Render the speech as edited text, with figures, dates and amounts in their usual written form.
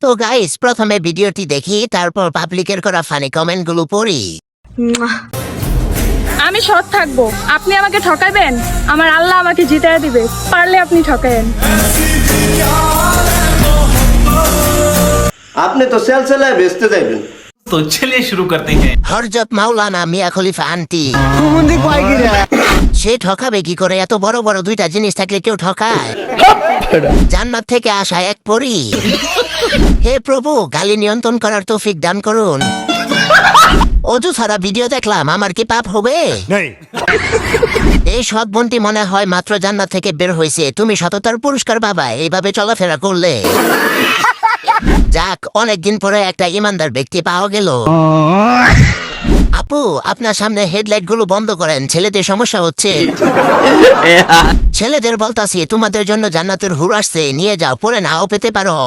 তো গাইস, প্রথমে ভিডিওটি দেখি, তারপর পাবলিকের করা ফানি কমেন্টগুলো পড়ি। আমি সৎ থাকবো, আপনি আমাকে ঠকাবেন, আমার আল্লাহ আমাকে জিতায় দিবে, পারলে আপনি ঠকায়েন। আপনি তো সেলসেলায় বেচতে যাইবেন। तो चलिए शुरू करते हैं। হরজত মাওলানা মিয়া খলিফা আন্টি সে ঠকাবে কি করে? এত বড় বড় দুইটা জিনিস থাকলে কেউ ঠকায়? জান্নাত থেকে আসা এক পরী। হে প্রভু, গালি নিয়ন্ত্রণ করার তৌফিক দান করুন। অজু ছাড়া ভিডিও দেখলাম, আমার কি পাপ হবে? এই সৎ বোনটি মনে হয় মাত্র জান্নাত থেকে বের হয়েছে। তুমি সততার পুরস্কার বাবা এইভাবে চলাফেরা করলে। যাক, অনেকদিন পরে একটা ইমানদার ব্যক্তি পাওয়া গেল। আপু, আপনার সামনে হেডলাইট গুলো বন্ধ করেন, ছেলেদের সমস্যা হচ্ছে। ছেলেদের বলতাছি, তোমাদের জন্য জান্নাতের হুর আসছে, নিয়ে যাও, পরে নাও পেতে পারো।